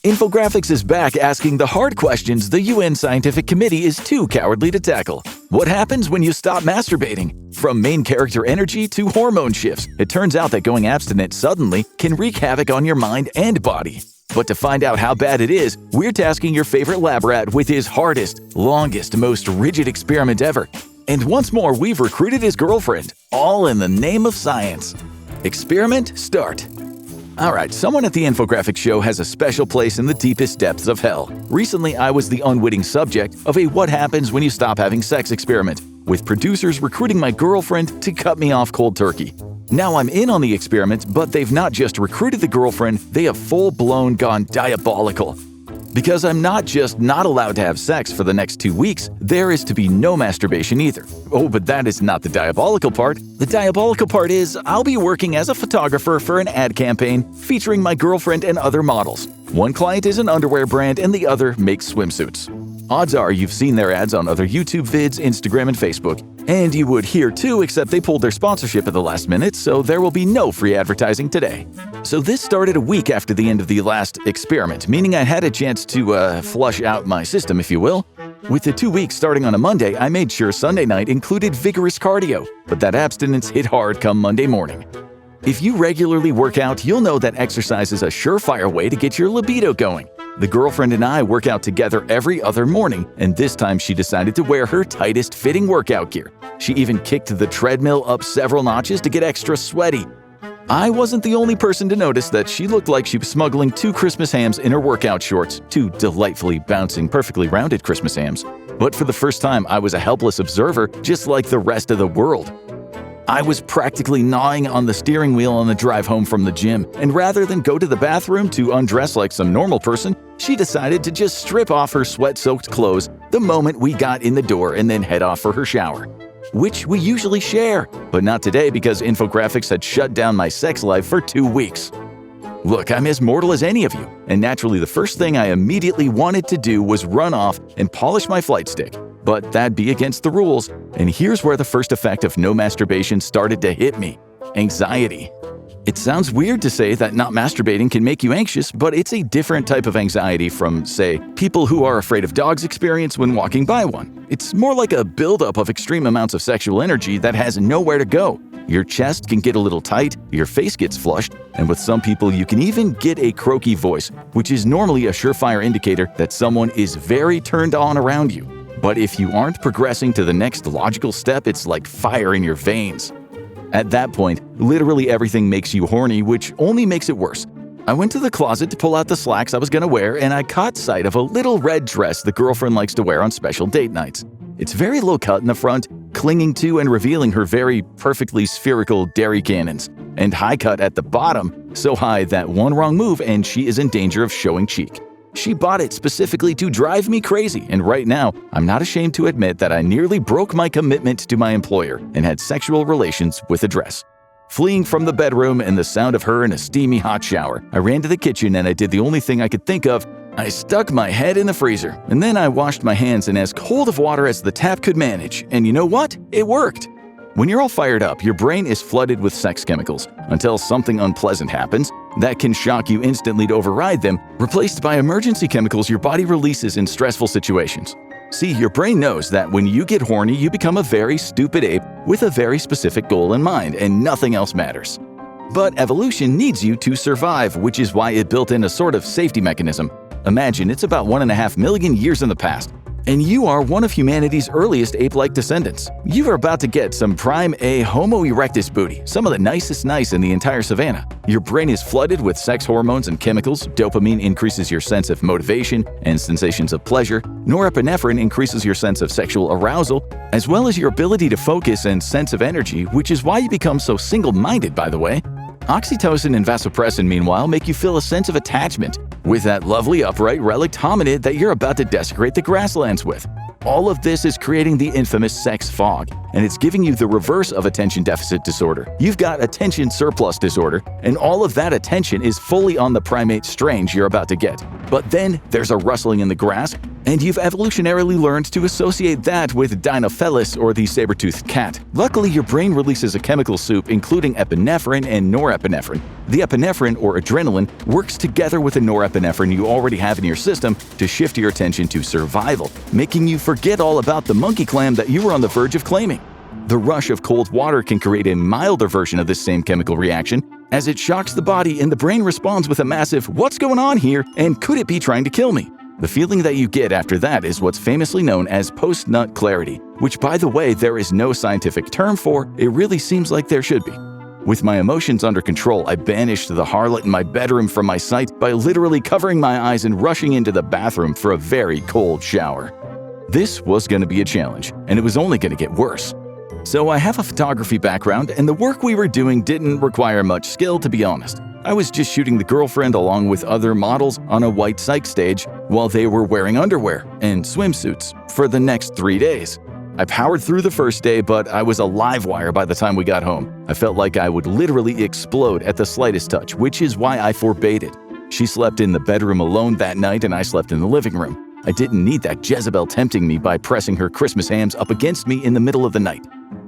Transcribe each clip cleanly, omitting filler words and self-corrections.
Infographics is back asking the hard questions the UN Scientific Committee is too cowardly to tackle. What happens when you stop masturbating? From main character energy to hormone shifts, it turns out that going abstinent suddenly can wreak havoc on your mind and body. But to find out how bad it is, we're tasking your favorite lab rat with his hardest, longest, most rigid experiment ever. And once more, we've recruited his girlfriend, all in the name of science. Experiment start. Alright, someone at the Infographics show has a special place in the deepest depths of hell. Recently, I was the unwitting subject of a what happens when you stop having sex experiment, with producers recruiting my girlfriend to cut me off cold turkey. Now I'm in on the experiment, but they've not just recruited the girlfriend, they have full-blown gone diabolical. Because I'm not just not allowed to have sex for the next 2 weeks, there is to be no masturbation either. Oh, but that is not the diabolical part. The diabolical part is I'll be working as a photographer for an ad campaign featuring my girlfriend and other models. One client is an underwear brand and the other makes swimsuits. Odds are you've seen their ads on other YouTube vids, Instagram, and Facebook. And you would here too, except they pulled their sponsorship at the last minute, so there will be no free advertising today. So this started a week after the end of the last experiment, meaning I had a chance to flush out my system, if you will. With the 2 weeks starting on a Monday, I made sure Sunday night included vigorous cardio, but that abstinence hit hard come Monday morning. If you regularly work out, you'll know that exercise is a surefire way to get your libido going. The girlfriend and I work out together every other morning, and this time she decided to wear her tightest fitting workout gear. She even kicked the treadmill up several notches to get extra sweaty. I wasn't the only person to notice that she looked like she was smuggling 2 Christmas hams in her workout shorts, 2 delightfully bouncing, perfectly rounded Christmas hams. But for the first time, I was a helpless observer, just like the rest of the world. I was practically gnawing on the steering wheel on the drive home from the gym, and rather than go to the bathroom to undress like some normal person, she decided to just strip off her sweat-soaked clothes the moment we got in the door and then head off for her shower. Which we usually share, but not today because Infographics had shut down my sex life for 2 weeks. Look, I'm as mortal as any of you, and naturally the first thing I immediately wanted to do was run off and polish my flight stick. But that'd be against the rules, and here's where the first effect of no masturbation started to hit me: anxiety. It sounds weird to say that not masturbating can make you anxious, but it's a different type of anxiety from, say, people who are afraid of dogs experience when walking by one. It's more like a buildup of extreme amounts of sexual energy that has nowhere to go. Your chest can get a little tight, your face gets flushed, and with some people you can even get a croaky voice, which is normally a surefire indicator that someone is very turned on around you. But if you aren't progressing to the next logical step, it's like fire in your veins. At that point, literally everything makes you horny, which only makes it worse. I went to the closet to pull out the slacks I was gonna wear, and I caught sight of a little red dress the girlfriend likes to wear on special date nights. It's very low cut in the front, clinging to and revealing her very perfectly spherical dairy cannons, and high cut at the bottom, so high that one wrong move and she is in danger of showing cheek. She bought it specifically to drive me crazy, and right now, I'm not ashamed to admit that I nearly broke my commitment to my employer and had sexual relations with a dress. Fleeing from the bedroom and the sound of her in a steamy hot shower, I ran to the kitchen and I did the only thing I could think of. I stuck my head in the freezer, and then I washed my hands in as cold of water as the tap could manage, and you know what? It worked! When you're all fired up, your brain is flooded with sex chemicals until something unpleasant happens that can shock you instantly to override them, replaced by emergency chemicals your body releases in stressful situations. See, your brain knows that when you get horny, you become a very stupid ape with a very specific goal in mind, and nothing else matters. But evolution needs you to survive, which is why it built in a sort of safety mechanism. Imagine it's about 1.5 million years in the past, and you are one of humanity's earliest ape-like descendants. You are about to get some prime A Homo erectus booty, some of the nicest nice in the entire savannah. Your brain is flooded with sex hormones and chemicals. Dopamine increases your sense of motivation and sensations of pleasure. Norepinephrine increases your sense of sexual arousal, as well as your ability to focus and sense of energy, which is why you become so single-minded, by the way. Oxytocin and vasopressin, meanwhile, make you feel a sense of attachment with that lovely upright relict hominid that you're about to desecrate the grasslands with. All of this is creating the infamous sex fog, and it's giving you the reverse of attention deficit disorder. You've got attention surplus disorder, and all of that attention is fully on the primate strange you're about to get. But then there's a rustling in the grass, And you've evolutionarily learned to associate that with Dinophelus or the saber-toothed cat. Luckily, your brain releases a chemical soup including epinephrine and norepinephrine. The epinephrine, or adrenaline, works together with the norepinephrine you already have in your system to shift your attention to survival, making you forget all about the monkey clam that you were on the verge of claiming. The rush of cold water can create a milder version of this same chemical reaction, as it shocks the body and the brain responds with a massive "what's going on here?" and "could it be trying to kill me?" The feeling that you get after that is what's famously known as post-nut clarity, which, by the way, there is no scientific term for. It really seems like there should be. With my emotions under control, I banished the harlot in my bedroom from my sight by literally covering my eyes and rushing into the bathroom for a very cold shower. This was going to be a challenge, and it was only going to get worse. So I have a photography background, and the work we were doing didn't require much skill, to be honest. I was just shooting the girlfriend along with other models on a white psych stage while they were wearing underwear and swimsuits for the next 3 days. I powered through the first day, but I was a live wire by the time we got home. I felt like I would literally explode at the slightest touch, which is why I forbade it. She slept in the bedroom alone that night, and I slept in the living room. I didn't need that Jezebel tempting me by pressing her Christmas hams up against me in the middle of the night.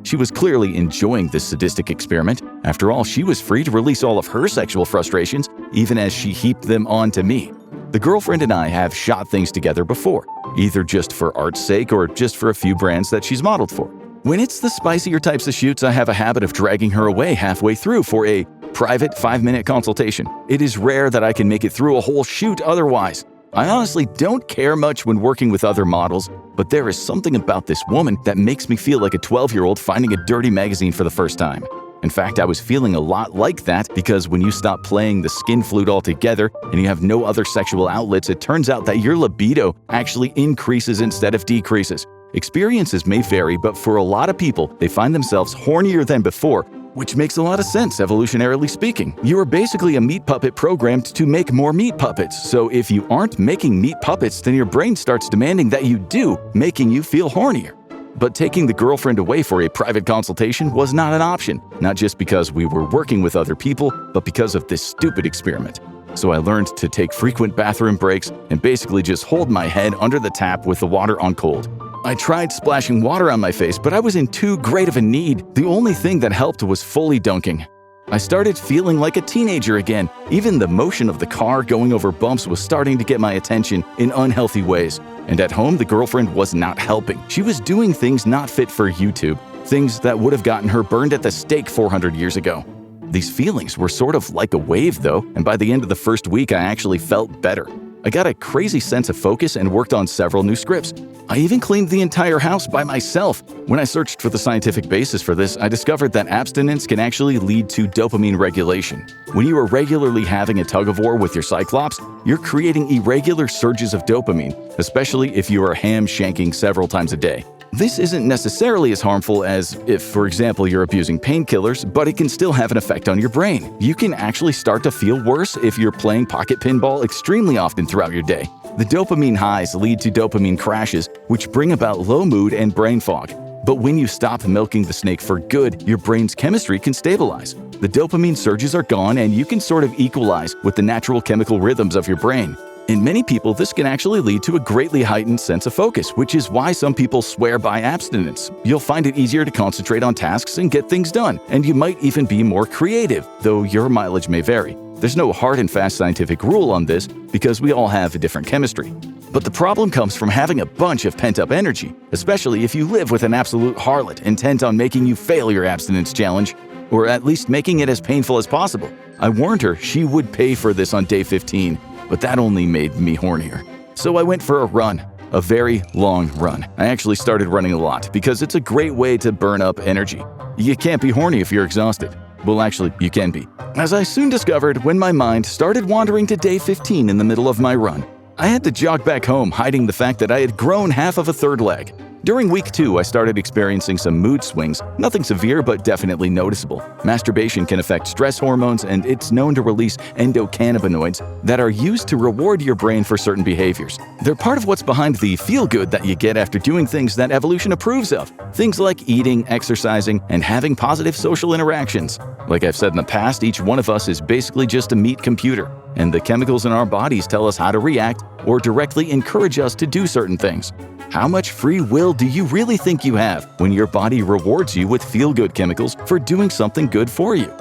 She was clearly enjoying this sadistic experiment. After all, she was free to release all of her sexual frustrations, even as she heaped them onto me. The girlfriend and I have shot things together before, either just for art's sake or just for a few brands that she's modeled for. When it's the spicier types of shoots, I have a habit of dragging her away halfway through for a private 5-minute consultation. It is rare that I can make it through a whole shoot otherwise. I honestly don't care much when working with other models, but there is something about this woman that makes me feel like a 12-year-old finding a dirty magazine for the first time. In fact, I was feeling a lot like that because when you stop playing the skin flute altogether and you have no other sexual outlets, it turns out that your libido actually increases instead of decreases. Experiences may vary, but for a lot of people, they find themselves hornier than before, which makes a lot of sense, evolutionarily speaking. You are basically a meat puppet programmed to make more meat puppets, so if you aren't making meat puppets, then your brain starts demanding that you do, making you feel hornier. But taking the girlfriend away for a private consultation was not an option, not just because we were working with other people, but because of this stupid experiment. So I learned to take frequent bathroom breaks and basically just hold my head under the tap with the water on cold. I tried splashing water on my face, but I was in too great of a need. The only thing that helped was fully dunking. I started feeling like a teenager again. Even the motion of the car going over bumps was starting to get my attention in unhealthy ways. And at home, the girlfriend was not helping. She was doing things not fit for YouTube, things that would have gotten her burned at the stake 400 years ago. These feelings were sort of like a wave, though, and by the end of the first week, I actually felt better. I got a crazy sense of focus and worked on several new scripts. I even cleaned the entire house by myself. When I searched for the scientific basis for this, I discovered that abstinence can actually lead to dopamine regulation. When you are regularly having a tug-of-war with your cyclops, you're creating irregular surges of dopamine, especially if you are ham-shanking several times a day. This isn't necessarily as harmful as if, for example, you're abusing painkillers, but it can still have an effect on your brain. You can actually start to feel worse if you're playing pocket pinball extremely often throughout your day. The dopamine highs lead to dopamine crashes, which bring about low mood and brain fog. But when you stop milking the snake for good, your brain's chemistry can stabilize. The dopamine surges are gone and you can sort of equalize with the natural chemical rhythms of your brain. In many people, this can actually lead to a greatly heightened sense of focus, which is why some people swear by abstinence. You'll find it easier to concentrate on tasks and get things done, and you might even be more creative, though your mileage may vary. There's no hard and fast scientific rule on this because we all have a different chemistry. But the problem comes from having a bunch of pent-up energy, especially if you live with an absolute harlot intent on making you fail your abstinence challenge, or at least making it as painful as possible. I warned her she would pay for this on day 15. But that only made me hornier. So I went for a run, a very long run. I actually started running a lot because it's a great way to burn up energy. You can't be horny if you're exhausted. Well, actually, you can be. As I soon discovered when my mind started wandering to day 15 in the middle of my run, I had to jog back home, hiding the fact that I had grown half of a third leg. During week 2, I started experiencing some mood swings, nothing severe but definitely noticeable. Masturbation can affect stress hormones, and it's known to release endocannabinoids that are used to reward your brain for certain behaviors. They're part of what's behind the feel-good that you get after doing things that evolution approves of. Things like eating, exercising, and having positive social interactions. Like I've said in the past, each one of us is basically just a meat computer. and the chemicals in our bodies tell us how to react or directly encourage us to do certain things. How much free will do you really think you have when your body rewards you with feel-good chemicals for doing something good for you?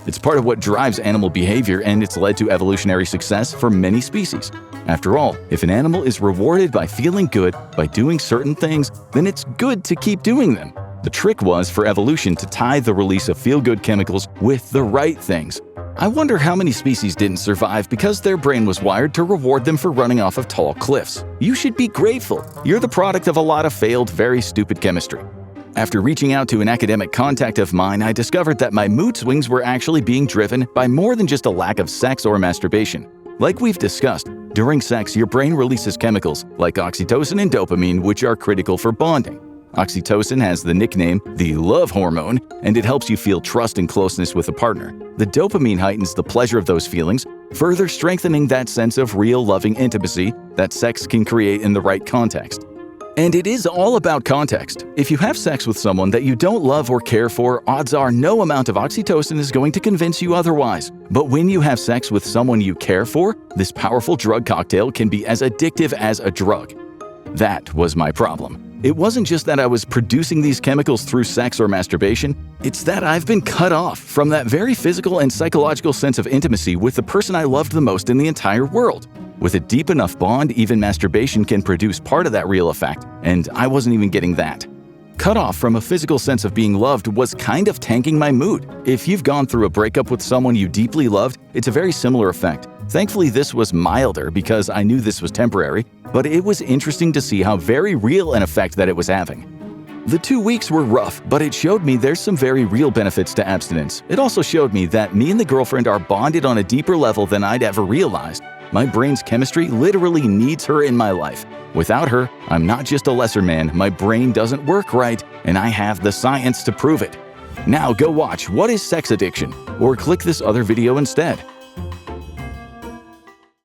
It's part of what drives animal behavior, and it's led to evolutionary success for many species. After all, if an animal is rewarded by feeling good by doing certain things, then it's good to keep doing them. The trick was for evolution to tie the release of feel-good chemicals with the right things. I wonder how many species didn't survive because their brain was wired to reward them for running off of tall cliffs. You should be grateful. You're the product of a lot of failed, very stupid chemistry. After reaching out to an academic contact of mine, I discovered that my mood swings were actually being driven by more than just a lack of sex or masturbation. Like we've discussed, during sex, your brain releases chemicals like oxytocin and dopamine, which are critical for bonding. Oxytocin has the nickname the love hormone, and it helps you feel trust and closeness with a partner. The dopamine heightens the pleasure of those feelings, further strengthening that sense of real loving intimacy that sex can create in the right context. And it is all about context. If you have sex with someone that you don't love or care for, odds are no amount of oxytocin is going to convince you otherwise. But when you have sex with someone you care for, this powerful drug cocktail can be as addictive as a drug. That was my problem. It wasn't just that I was producing these chemicals through sex or masturbation, it's that I've been cut off from that very physical and psychological sense of intimacy with the person I loved the most in the entire world. With a deep enough bond, even masturbation can produce part of that real effect, and I wasn't even getting that. Cut off from a physical sense of being loved was kind of tanking my mood. If you've gone through a breakup with someone you deeply loved, it's a very similar effect. Thankfully, this was milder because I knew this was temporary, but it was interesting to see how very real an effect that it was having. The 2 weeks were rough, but it showed me there's some very real benefits to abstinence. It also showed me that me and the girlfriend are bonded on a deeper level than I'd ever realized. My brain's chemistry literally needs her in my life. Without her, I'm not just a lesser man, my brain doesn't work right, and I have the science to prove it. Now go watch What is Sex Addiction? Or click this other video instead.